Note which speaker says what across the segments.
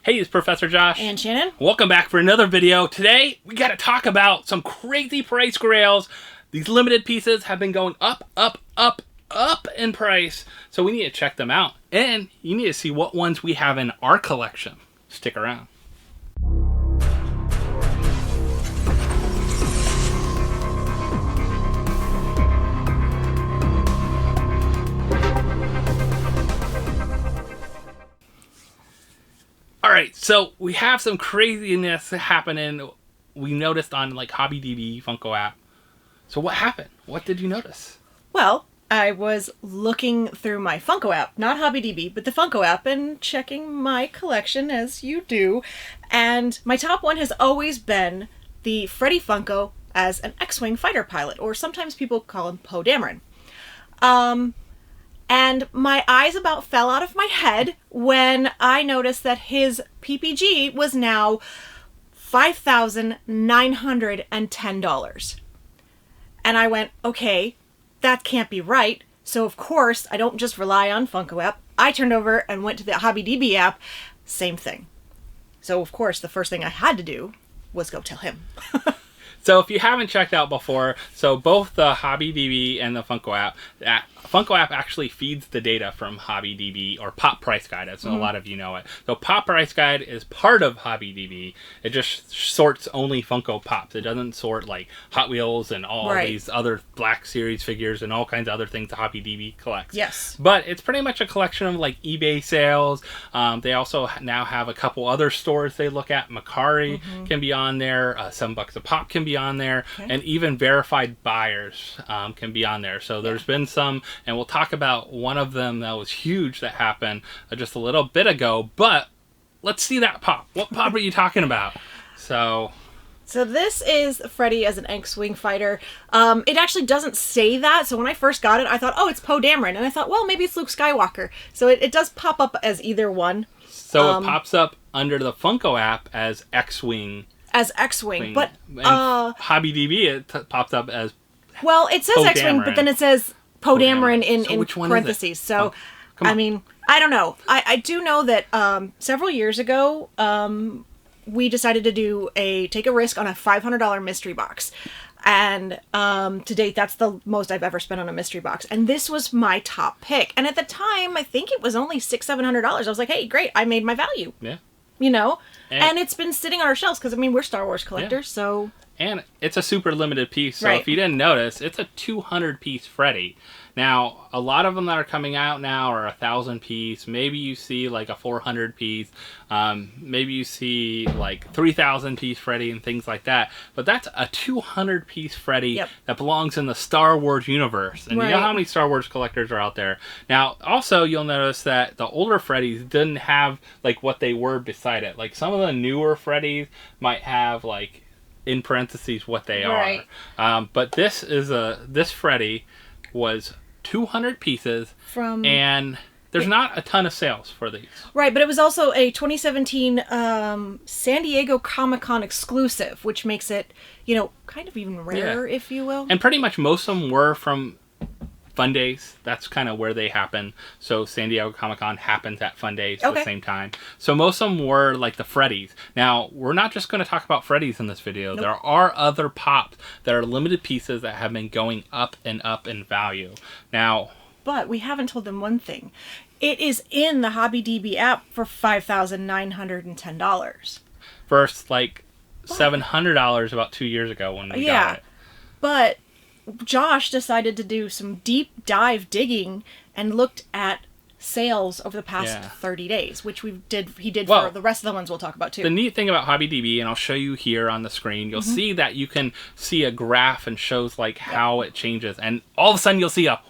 Speaker 1: Hey, it's Professor Josh.
Speaker 2: And Shannon.
Speaker 1: Welcome back for another video. Today, we got to talk about some crazy price grails. These limited pieces have been going up in price. So we need to check them out. And you need to see what ones we have in our collection. Stick around. Alright, so we have some craziness happening. We noticed on like HobbyDB Funko app. So what happened? What did you notice?
Speaker 2: Well, I was looking through my Funko app, not HobbyDB, but the Funko app, and checking my collection as you do. And my top one has always been the Freddy Funko as an X-Wing fighter pilot, or sometimes people call him Poe Dameron. And my eyes about fell out of my head when I noticed that his PPG was now $5,910. And I went, okay, that can't be right. So of course, I don't just rely on Funko app. I turned over and went to the HobbyDB app. Same thing. So of course, the first thing I had to do was go tell him.
Speaker 1: So if you haven't checked out before, so both the HobbyDB and the Funko app actually feeds the data from HobbyDB or Pop Price Guide, as a lot of you know it. So Pop Price Guide is part of HobbyDB. It just sorts only Funko Pops. It doesn't sort like Hot Wheels and all these other Black Series figures and all kinds of other things that HobbyDB collects.
Speaker 2: Yes.
Speaker 1: But it's pretty much a collection of like eBay sales. They also now have a couple other stores they look at. Macari can be on there. $7 a pop can be on there, and even verified buyers can be on there. So there's been some, and we'll talk about one of them that was huge that happened just a little bit ago. But let's see that pop. What pop are you talking about? So
Speaker 2: this is Freddy as an X-Wing fighter. It actually doesn't say that. So when I first got it, I thought, oh, it's Poe Dameron. And I thought, well, maybe it's Luke Skywalker. So it does pop up as either one.
Speaker 1: So it pops up under the Funko app as X-Wing.
Speaker 2: As X-Wing, but
Speaker 1: HobbyDB it pops up as
Speaker 2: well. It says X-Wing, but then it says Poe Dameron in parentheses. So, I mean, I don't know. I do know that several years ago, we decided to take a risk on a $500 mystery box, and to date, that's the most I've ever spent on a mystery box. And this was my top pick. And at the time, I think it was only $600-700. I was like, hey, great! I made my value.
Speaker 1: Yeah.
Speaker 2: You know, and it's been sitting on our shelves because, I mean, we're Star Wars collectors, so...
Speaker 1: And it's a super limited piece, so if you didn't notice, it's a 200-piece Freddy. Now, a lot of them that are coming out now are 1,000-piece. Maybe you see, like, a 400-piece. Maybe you see, like, 3,000-piece Freddy and things like that. But that's a 200-piece Freddy that belongs in the Star Wars universe. And you know how many Star Wars collectors are out there. Now, also, you'll notice that the older Freddys didn't have, like, what they were beside it. Like, some of the newer Freddys might have, like, in parentheses what they are. But this Freddy was 200 pieces, and there's not a ton of sales for these. Right,
Speaker 2: but it was also a 2017 San Diego Comic-Con exclusive, which makes it, you know, kind of even rarer, if you will.
Speaker 1: And pretty much most of them were from Fun Days. That's kind of where they happen. So San Diego Comic-Con happens at Fun Days at the same time. So most of them were like the Freddys. Now, we're not just going to talk about Freddys in this video. There are other pops that are limited pieces that have been going up and up in value. Now,
Speaker 2: but we haven't told them one thing. It is in the HobbyDB app for $5,910.
Speaker 1: Versus like $700 about 2 years ago when we got it.
Speaker 2: But Josh decided to do some deep dive digging and looked at sales over the past 30 days, which he did for the rest of the ones we'll talk about too.
Speaker 1: The neat thing about HobbyDB, and I'll show you here on the screen, you'll see that you can see a graph and shows like how it changes, and all of a sudden you'll see a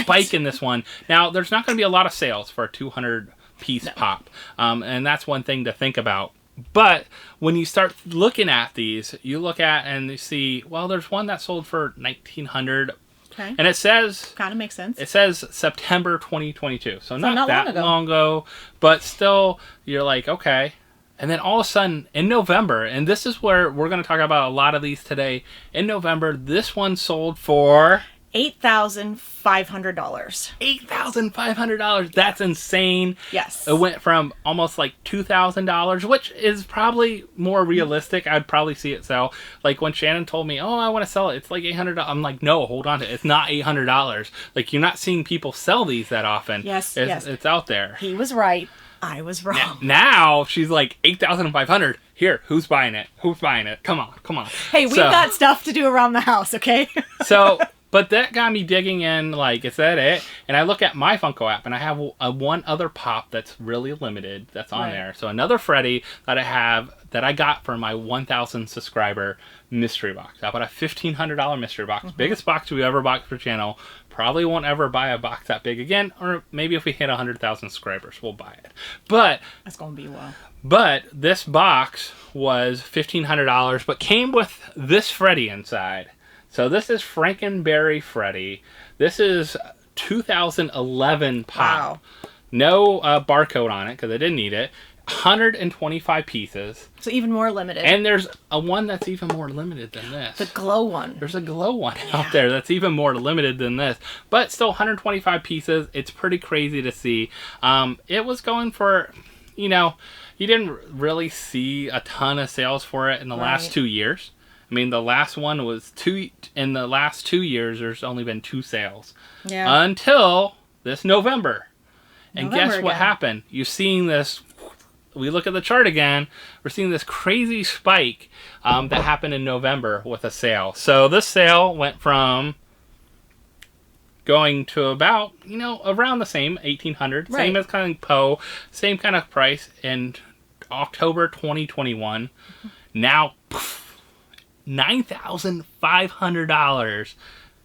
Speaker 1: spike in this one. Now, there's not going to be a lot of sales for a 200-piece pop, and that's one thing to think about. But when you start looking at these, you look at and you see, well, there's one that sold for $1,900.
Speaker 2: Okay.
Speaker 1: And it says...
Speaker 2: kind of makes sense.
Speaker 1: It says September 2022. So not that long ago. But still, you're like, okay. And then all of a sudden, in November, and this is where we're going to talk about a lot of these today. In November, this one sold for...
Speaker 2: $8,500.
Speaker 1: $8,500. That's insane.
Speaker 2: Yes.
Speaker 1: It went from almost like $2,000, which is probably more realistic. I'd probably see it sell. Like when Shannon told me, "Oh, I want to sell it. It's like $800." I'm like, "No, hold on to it. It's not $800." Like you're not seeing people sell these that often.
Speaker 2: Yes.
Speaker 1: It's out there.
Speaker 2: He was right. I was wrong.
Speaker 1: Now she's like $8,500. Here, who's buying it? Who's buying it? Come on.
Speaker 2: Hey, we've got stuff to do around the house, okay?
Speaker 1: But that got me digging in, like, is that it? And I look at my Funko app, and I have one other pop that's really limited that's on there. So another Freddy that I got for my 1,000 subscriber mystery box. I bought a $1,500 mystery box. Biggest box we ever bought for the channel. Probably won't ever buy a box that big again, or maybe if we hit 100,000 subscribers, we'll buy it. But
Speaker 2: that's going to be a while. But
Speaker 1: this box was $1,500, but came with this Freddy inside. So this is Frankenberry Freddy. This is 2011 pop. Wow. No barcode on it because I didn't need it. 125 pieces.
Speaker 2: So even more limited.
Speaker 1: And there's a one that's even more limited than this.
Speaker 2: The glow one.
Speaker 1: There's a glow one out there that's even more limited than this. But still 125 pieces. It's pretty crazy to see. It was going for, you didn't really see a ton of sales for it in the last 2 years. I mean, the last one was in the last 2 years, there's only been 2 sales. Yeah. Until this November. And guess what happened? You're seeing this, we look at the chart again, we're seeing this crazy spike that happened in November with a sale. So this sale went from going to about, around the same, 1,800. Right. Same as kind of Poe, same kind of price in October 2021. Now, $9,500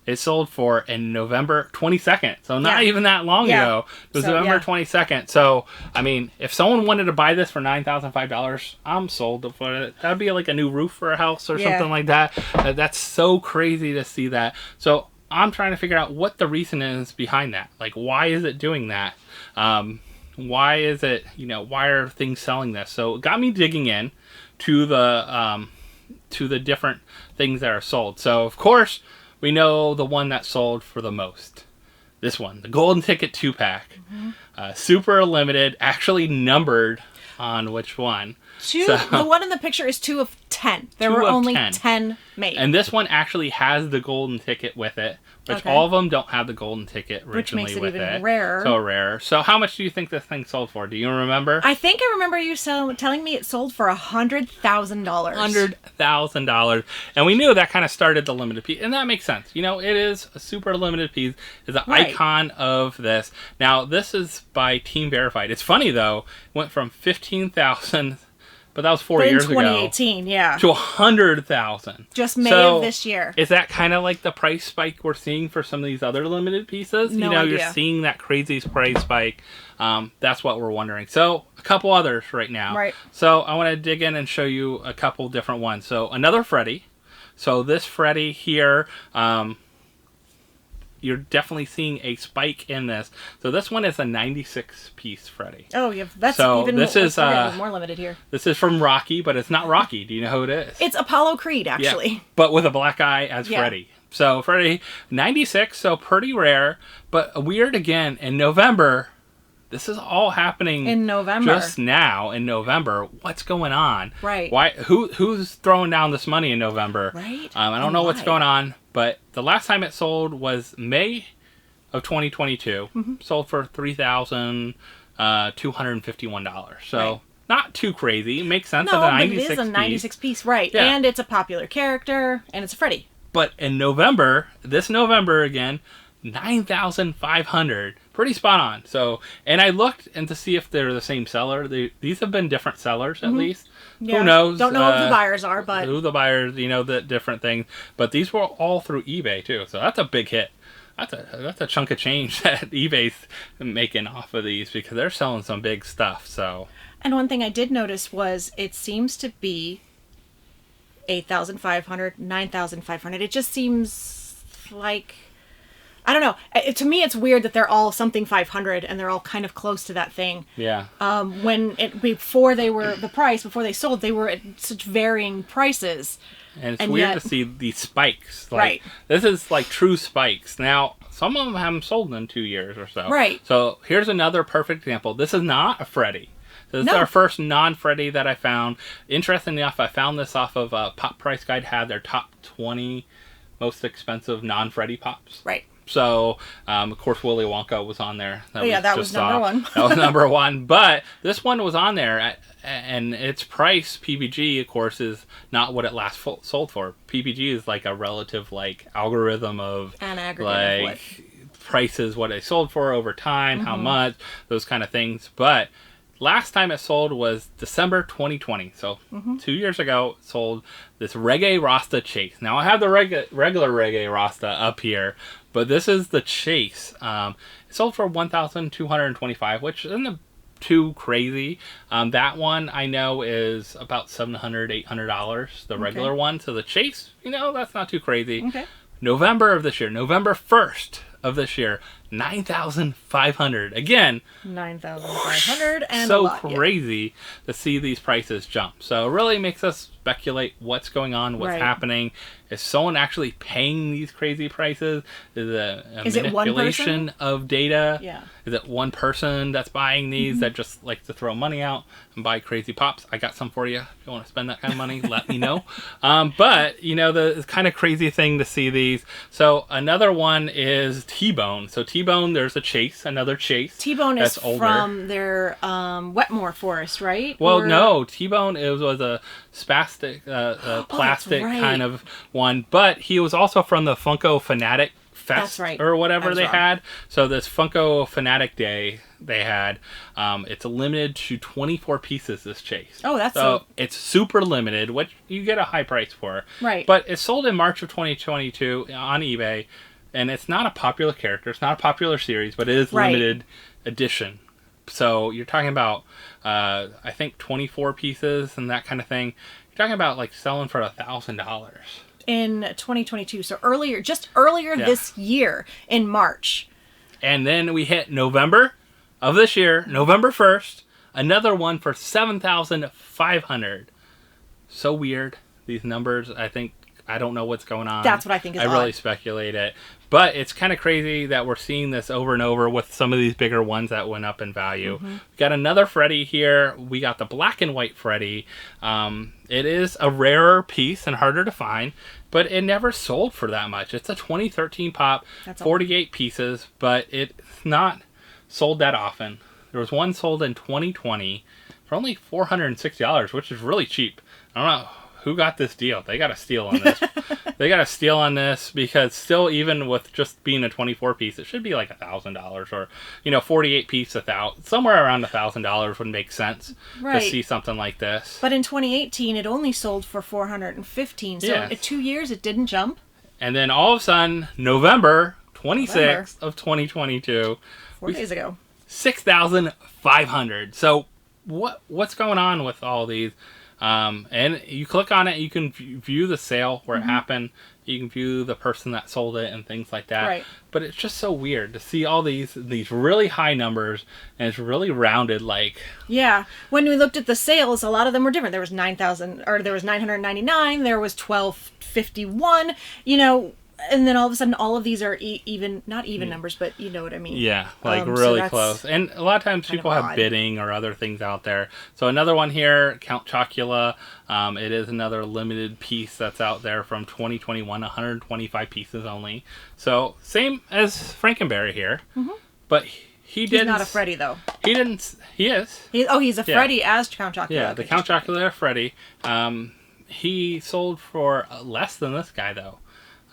Speaker 1: it sold for in November 22nd. So not even that long ago. It was November 22nd. So, I mean, if someone wanted to buy this for $9,500, I'm sold for it. That would be like a new roof for a house or something like that. That's so crazy to see that. So I'm trying to figure out what the reason is behind that. Like, why is it doing that? Why is it, why are things selling this? So it got me digging in to the different things that are sold. So, of course, we know the one that sold for the most. This one, the Golden Ticket 2-pack. Super limited, actually numbered on which one.
Speaker 2: The one in the picture is 2 of 10. There were only 10 made.
Speaker 1: And this one actually has the Golden Ticket with it, which all of them don't have the Golden Ticket originally with it. Which makes it even rarer. So rare. So how much do you think this thing sold for? Do you remember?
Speaker 2: I think I remember you telling me it sold for $100,000.
Speaker 1: $100,000. And we knew that kind of started the limited piece. And that makes sense. It is a super limited piece. It's an icon of this. Now, this is by Team Verified. It's funny, though. It went from 15,000... But that was 4 years ago.
Speaker 2: 2018,
Speaker 1: to 100,000.
Speaker 2: Just May of this year.
Speaker 1: Is that kind of like the price spike we're seeing for some of these other limited pieces?
Speaker 2: No idea.
Speaker 1: You're seeing that crazy price spike. That's what we're wondering. So a couple others right now.
Speaker 2: Right.
Speaker 1: So I want to dig in and show you a couple different ones. So another Freddy. So this Freddy here. You're definitely seeing a spike in this. So this one is a 96-piece Freddy.
Speaker 2: Oh, yeah, that's even more limited here.
Speaker 1: This is from Rocky, but it's not Rocky. Do you know who it is?
Speaker 2: It's Apollo Creed, actually.
Speaker 1: Yeah, but with a black eye as Freddy. So Freddy, 96, so pretty rare, but weird again. In November, this is all happening
Speaker 2: in November.
Speaker 1: Just now in November. What's going on?
Speaker 2: Right.
Speaker 1: Why? Who's throwing down this money in November?
Speaker 2: Right.
Speaker 1: I don't know what's going on. But the last time it sold was May of 2022. Sold for $3,251. So not too crazy. It makes sense.
Speaker 2: No, but it is a 96 piece, right? Yeah. And it's a popular character, and it's a Freddy.
Speaker 1: But in November, this November again, 9,500. Pretty spot on. So, and I looked to see if they're the same seller. These have been different sellers at least. Yeah. Who knows?
Speaker 2: Don't know who the buyers are, but
Speaker 1: who the buyers, the different things. But these were all through eBay too, so that's a big hit. That's a chunk of change that eBay's making off of these because they're selling some big stuff. So.
Speaker 2: And one thing I did notice was it seems to be 8,500, 9,500. It just seems like. I don't know. To me, it's weird that they're all something 500 and they're all kind of close to that thing.
Speaker 1: Yeah.
Speaker 2: Before they sold, they were at such varying prices.
Speaker 1: And it's weird to see these spikes. Like, this is like true spikes. Now, some of them haven't sold in 2 years or so.
Speaker 2: Right.
Speaker 1: So here's another perfect example. This is not a Freddy. So this is our first non-Freddy that I found. Interestingly enough, I found this off of Pop Price Guide had their top 20 most expensive non-Freddy pops.
Speaker 2: Right.
Speaker 1: So, of course, Willy Wonka was on there.
Speaker 2: That was number one.
Speaker 1: That was number one. But this one was on there, and its price, PPG, of course, is not what it last sold for. PPG is like a relative, like, algorithm of, like, prices, what it sold for over time, how much, those kind of things. But last time it sold was December 2020. So 2 years ago, it sold this Reggae Rasta Chase. Now, I have the regular Reggae Rasta up here, but this is the Chase. It sold for $1,225, which isn't too crazy. That one I know is about $700, $800, the regular one. So the Chase, that's not too crazy.
Speaker 2: Okay.
Speaker 1: November of this year, November 1st of this year, $9,500. Again,
Speaker 2: $9,500, and
Speaker 1: so crazy to see these prices jump. So it really makes us speculate what's going on, what's happening. Is someone actually paying these crazy prices? Is it a manipulation of data?
Speaker 2: Yeah.
Speaker 1: Is it one person that's buying these that just likes to throw money out and buy crazy pops? I got some for you. If you want to spend that kind of money, let me know. But, the kind of crazy thing to see these. So another one is T-Bone. So T-Bone, there's a Chase, another Chase.
Speaker 2: T-Bone is from their Wetmore Forest, right?
Speaker 1: Well, no. T-Bone was a spastic, plastic kind of one. But he was also from the Funko Fanatic Fest or whatever they had. So this Funko Fanatic Day they had, it's limited to 24 pieces, this Chase.
Speaker 2: Oh, that's
Speaker 1: so it's super limited, which you get a high price for.
Speaker 2: Right.
Speaker 1: But it sold in March of 2022 on eBay, and it's not a popular character. It's not a popular series, but it is limited edition. So you're talking about, I think 24 pieces and that kind of thing. You're talking about like selling for $1,000.
Speaker 2: In 2022, so earlier this year in March.
Speaker 1: And then we hit November of this year, November 1st, another one for $7,500. So weird, these numbers. I don't know what's going on.
Speaker 2: That's what I think is odd.
Speaker 1: I really speculate it. But it's kind of crazy that we're seeing this over and over with some of these bigger ones that went up in value. We got another Freddy here. We got the black and white Freddy. It is a rarer piece and harder to find, but it never sold for that much. It's a 2013 pop, 48 pieces, but it's not sold that often. There was one sold in 2020 for only $460, which is really cheap. I don't know who got this deal. They got a steal on this. They got a steal on this because still, even with just being a 24 piece, it should be like $1,000 or 48 piece, somewhere around $1,000 would make sense to see something like this.
Speaker 2: But in 2018, it only sold for $415. So in 2 years, it didn't jump.
Speaker 1: And then all of a sudden, November 26th of 2022,
Speaker 2: 4 days ago,
Speaker 1: $6,500. So what's going on with all these? And you click on it, you can view the sale where it happened. You can view the person that sold it and things like that.
Speaker 2: Right.
Speaker 1: But it's just so weird to see all these really high numbers, and it's really rounded. Like,
Speaker 2: yeah, when we looked at the sales, a lot of them were different. There was 9,000, or there was 999. There was 1,251. And then all of a sudden, all of these are not even numbers, but you know what I mean.
Speaker 1: Yeah, like really close. And a lot of times people have bidding or other things out there. So another one here, Count Chocula. It is another limited piece that's out there from 2021, 125 pieces only. So same as Frankenberry here, but he's
Speaker 2: not a Freddy though.
Speaker 1: He didn't. He is.
Speaker 2: He's a Freddy as Count Chocula.
Speaker 1: Yeah, the Count Chocula Freddy. He sold for less than this guy though.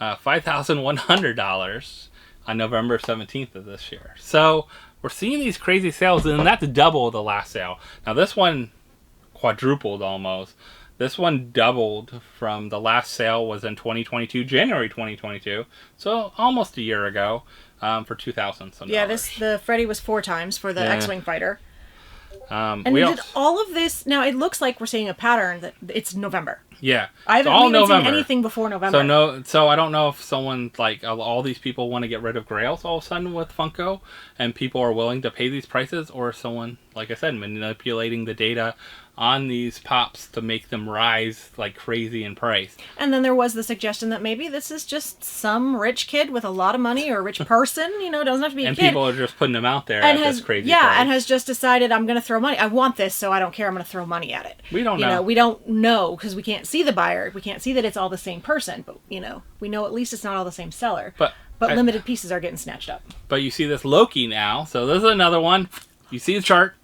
Speaker 1: $5,100 on November 17th of this year. So we're seeing these crazy sales, and that's double the last sale. Now this one quadrupled almost. This one doubled from the last sale was in 2022, January 2022. So almost a year ago, for $2,000 some.
Speaker 2: Yeah, the Freddy was 4 times for the X-Wing fighter. And
Speaker 1: we
Speaker 2: did all of this, now it looks like we're seeing a pattern that it's November. Yeah. We haven't seen anything before November.
Speaker 1: So I don't know if someone, like, all these people want to get rid of Grails all of a sudden with Funko, and people are willing to pay these prices, or someone, like I said, manipulating the data on these pops to make them rise like crazy in price.
Speaker 2: And then there was the suggestion that maybe this is just some rich kid with a lot of money, or a rich person, it doesn't have to be a kid.
Speaker 1: And people are just putting them out there at this crazy price.
Speaker 2: And has just decided, I'm going to throw money. I want this, so I don't care. I'm going to throw money at it.
Speaker 1: We don't know.
Speaker 2: We don't know, because we can't see the buyer. We can't see that it's all the same person, but, we know at least it's not all the same seller. But limited pieces are getting snatched up.
Speaker 1: But you see this Loki now, so this is another one. You see the chart.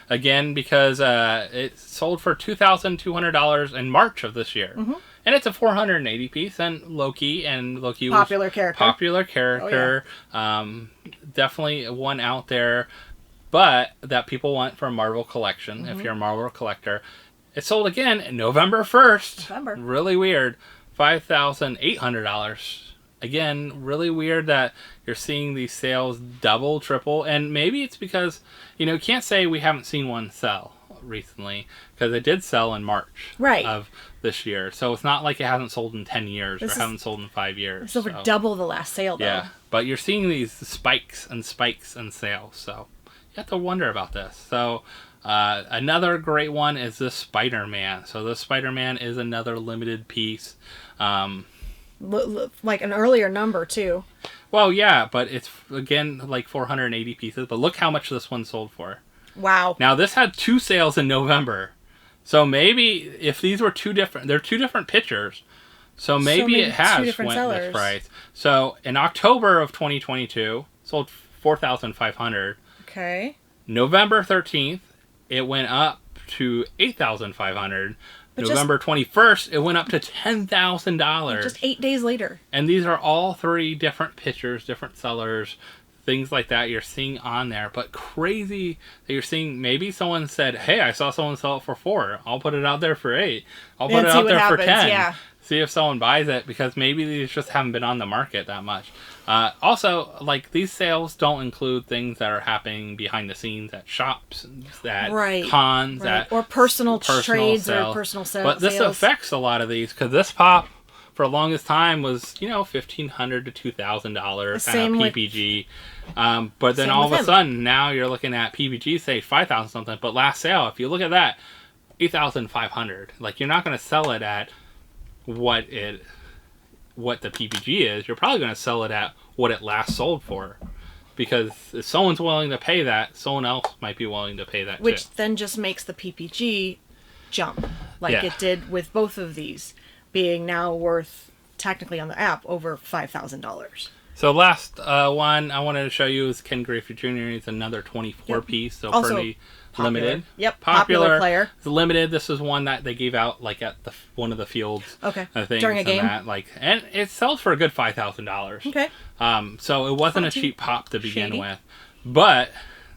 Speaker 1: Again, because it sold for $2,200 in March of this year. Mm-hmm. And it's a 480 piece, and Loki was
Speaker 2: popular character.
Speaker 1: Oh, yeah. Definitely one out there, but that people want for a Marvel collection, if you're a Marvel collector. It sold again November 1st. Really weird. $5,800. Again, really weird that you're seeing these sales double, triple, and maybe it's because, you can't say we haven't seen one sell recently, because it did sell in March of this year. So it's not like it hasn't sold in 10 years or haven't sold in 5 years.
Speaker 2: It's over double the last sale, though.
Speaker 1: Yeah, but you're seeing these spikes and sales, so you have to wonder about this. So another great one is this Spider-Man. So this Spider-Man is another limited piece.
Speaker 2: Like an earlier number, too.
Speaker 1: Well, yeah, but it's, again, like 480 pieces. But look how much this one sold for.
Speaker 2: Wow.
Speaker 1: Now, this had 2 sales in November. So maybe if these were they're 2 different pictures. So maybe it has went this price. So in October of 2022, sold 4,500.
Speaker 2: Okay.
Speaker 1: November 13th, it went up to 8,500. November 21st, it went up to $10,000.
Speaker 2: Just 8 days later.
Speaker 1: And these are all 3 different pictures, different sellers, things like that you're seeing on there. But crazy that you're seeing, maybe someone said, hey, I saw someone sell it for 4. I'll put it out there for 8. I'll put it out there for 10.
Speaker 2: Yeah.
Speaker 1: See if someone buys it, because maybe these just haven't been on the market that much. Also, like, these sales don't include things that are happening behind the scenes at shops, at cons,
Speaker 2: or personal trades sales. Or personal sales.
Speaker 1: But this affects a lot of these, because this pop, for the longest time, was, $1,500 to $2,000 kind of PPG. But then all of a sudden, now you're looking at PPG, say 5,000 something. But last sale, if you look at that, 8,500. Like, you're not going to sell it at what the PPG is. You're probably going to sell it at what it last sold for, because if someone's willing to pay that, someone else might be willing to pay that
Speaker 2: which
Speaker 1: too.
Speaker 2: Then just makes the PPG jump, like it did with both of these being now worth, technically on the app, over $5,000.
Speaker 1: So last one I wanted to show you is Ken Griffey Jr. He's another 24 piece, so also pretty limited.
Speaker 2: Yep, popular player.
Speaker 1: It's limited. This is one that they gave out like at one of the fields.
Speaker 2: Okay.
Speaker 1: During a game. And it sells for a good $5,000.
Speaker 2: Okay.
Speaker 1: So it wasn't a cheap pop to begin with, but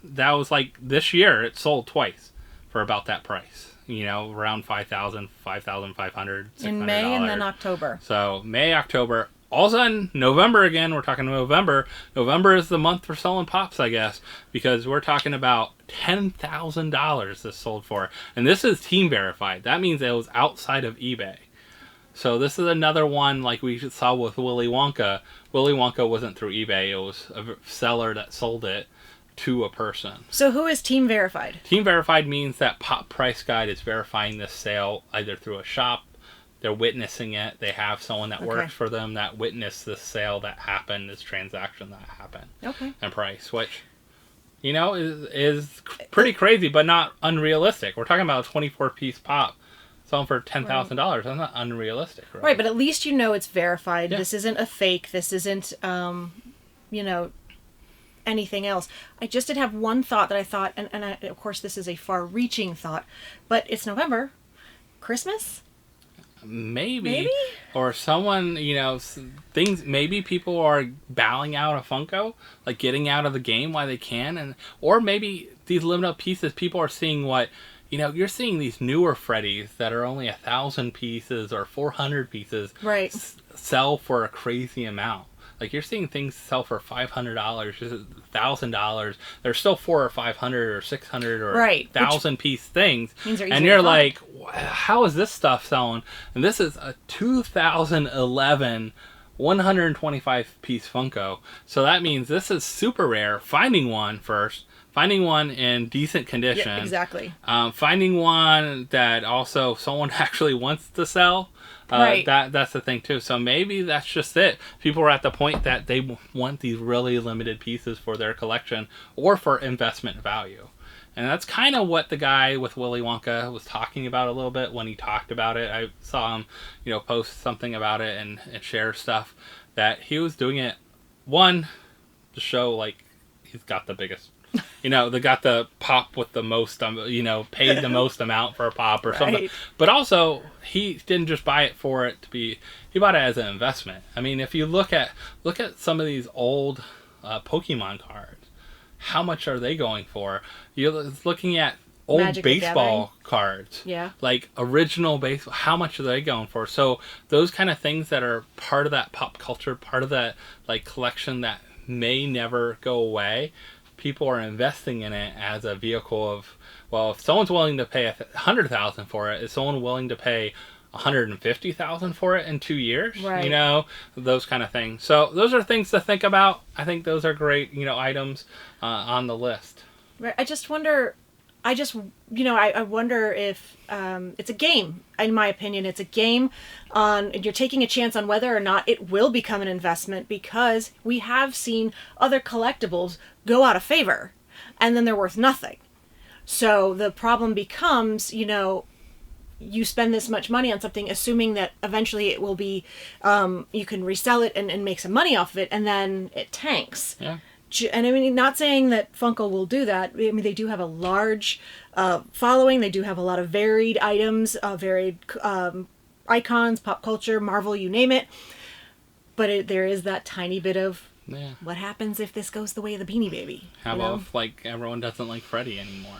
Speaker 1: that was like this year it sold twice for about that price. Around $5,000, $5,500, $600.
Speaker 2: In May and then October.
Speaker 1: So May, October. All of a sudden, November again, we're talking November. November is the month for selling pops, I guess, because we're talking about $10,000 this sold for. And this is team verified. That means it was outside of eBay. So this is another one like we saw with Willy Wonka. Willy Wonka wasn't through eBay. It was a seller that sold it to a person.
Speaker 2: So who is team verified?
Speaker 1: Team verified means that Pop Price Guide is verifying this sale either through a shop, they're witnessing it, they have someone that works for them that witnessed this sale that happened, this transaction that happened.
Speaker 2: Okay.
Speaker 1: And price, which, is pretty crazy, but not unrealistic. We're talking about a 24-piece pop selling for $10,000. That's not unrealistic. Really.
Speaker 2: Right, but at least it's verified. Yeah. This isn't a fake. This isn't, anything else. I just did have one thought that I thought, and of course this is a far-reaching thought, but it's November. Christmas?
Speaker 1: Maybe? Or someone, things, maybe people are bowing out of Funko, like getting out of the game while they can, or maybe these limited pieces, people are seeing what, you're seeing these newer Freddys that are only 1,000 pieces or 400 pieces sell for a crazy amount. Like, you're seeing things sell for $500, $1,000. They're still $400 or $500 or $600 or 1,000 piece things. And you're like, how is this stuff selling? And this is a 2011 125 piece Funko. So that means this is super rare. Finding one in decent condition.
Speaker 2: Yeah, exactly.
Speaker 1: Finding one that also someone actually wants to sell.
Speaker 2: Right.
Speaker 1: That's the thing too. So maybe that's just it. People are at the point that they want these really limited pieces for their collection or for investment value. And that's kind of what the guy with Willy Wonka was talking about a little bit when he talked about it. I saw him, post something about it and share stuff that he was doing it, one, to show like he's got the biggest, they got the pop with the most, paid the most amount for a pop or something. But also, he didn't just buy it for it to be, he bought it as an investment. I mean, if you look at some of these old Pokemon cards, how much are they going for? You're looking at old
Speaker 2: Magic
Speaker 1: baseball cards.
Speaker 2: Yeah.
Speaker 1: Like original baseball. How much are they going for? So those kind of things that are part of that pop culture, part of that like collection that may never go away, people are investing in it as a vehicle of, well, if someone's willing to pay $100,000 for it, is someone willing to pay $150,000 for it in 2 years?
Speaker 2: Right.
Speaker 1: Those kind of things. So those are things to think about. I think those are great, items on the list.
Speaker 2: Right. I wonder if it's a game. In my opinion, it's a game you're taking a chance on whether or not it will become an investment, because we have seen other collectibles go out of favor and then they're worth nothing. So the problem becomes, you spend this much money on something assuming that eventually it will be, you can resell it and make some money off of it, and then it tanks.
Speaker 1: Yeah.
Speaker 2: And I mean, not saying that Funko will do that. I mean, they do have a large following. They do have a lot of varied items, varied icons, pop culture, Marvel, you name it. But there is that tiny bit of what happens if this goes the way of the Beanie Baby.
Speaker 1: How about if everyone doesn't like Freddy anymore?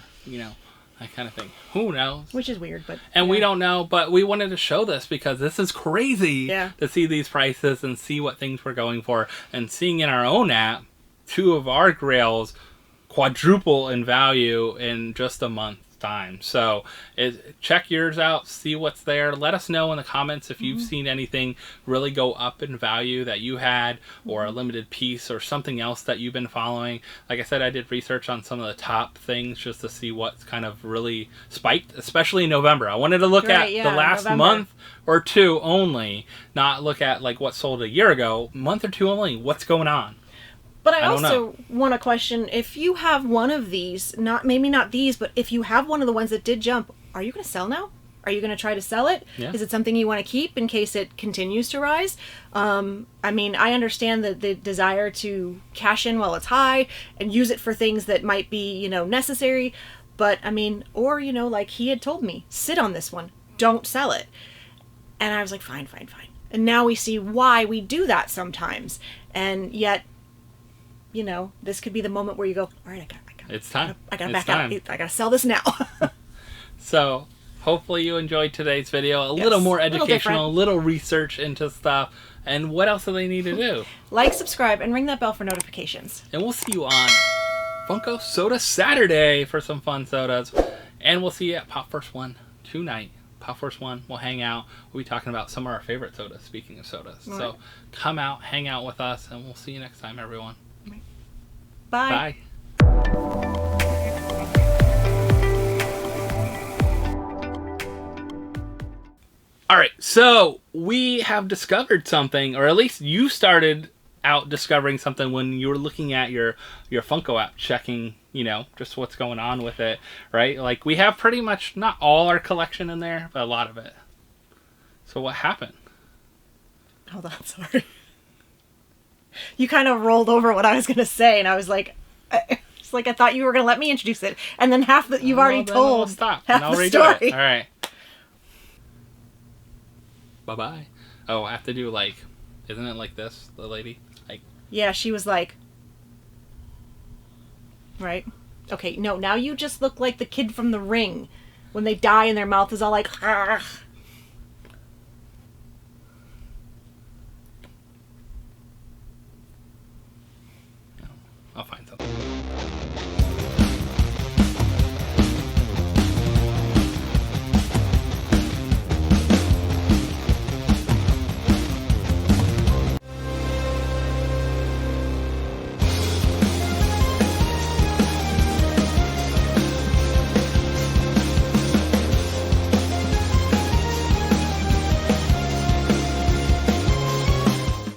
Speaker 1: That kind of thing. Who knows?
Speaker 2: Which is weird, but...
Speaker 1: And we don't know, but we wanted to show this because this is crazy to see these prices and see what things we're going for. And seeing in our own app, 2 of our Grails quadruple in value in just a month's time. So check yours out, see what's there. Let us know in the comments if you've seen anything really go up in value that you had, or a limited piece, or something else that you've been following. Like I said, I did research on some of the top things just to see what's kind of really spiked, especially in November. I wanted to look at the last month or 2 only, not look at like what sold a year ago. Month or 2 only, what's going on.
Speaker 2: But I also want to question, if you have one of these, maybe not these, but if you have one of the ones that did jump, are you going to sell now? Are you going to try to sell it? Yeah. Is it something you want to keep in case it continues to rise? I mean, I understand the desire to cash in while it's high and use it for things that might be, necessary. But, I mean, or, like he had told me, sit on this one. Don't sell it. And I was like, fine. And now we see why we do that sometimes. And yet... this could be the moment where you go, all right,
Speaker 1: it's time.
Speaker 2: I gotta back out. I gotta sell this now.
Speaker 1: So, hopefully you enjoyed today's video. A little more educational, a little research into stuff. And what else do they need to do?
Speaker 2: Like, subscribe, and ring that bell for notifications.
Speaker 1: And we'll see you on Funko Soda Saturday for some fun sodas. And we'll see you at PopFourceOne tonight. PopFourceOne, we'll hang out. We'll be talking about some of our favorite sodas, speaking of sodas. Right. So, come out, hang out with us, and we'll see you next time, everyone.
Speaker 2: Bye.
Speaker 1: All right, so we have discovered something, or at least you started out discovering something when you were looking at your Funko app, checking, just what's going on with it, right? Like, we have pretty much not all our collection in there, but a lot of it. So what happened?
Speaker 2: Hold on, sorry. You kind of rolled over what I was going to say, and I was like, I thought you were going to let me introduce it, and then half that you've already told.
Speaker 1: Stop.
Speaker 2: Half
Speaker 1: and I'll
Speaker 2: the
Speaker 1: redo
Speaker 2: story.
Speaker 1: It. All right. Bye-bye. Oh, I have to do isn't it like this, the lady?
Speaker 2: Yeah, she was like, right? Okay, no, now you just look like the kid from The Ring when they die and their mouth is all like, argh.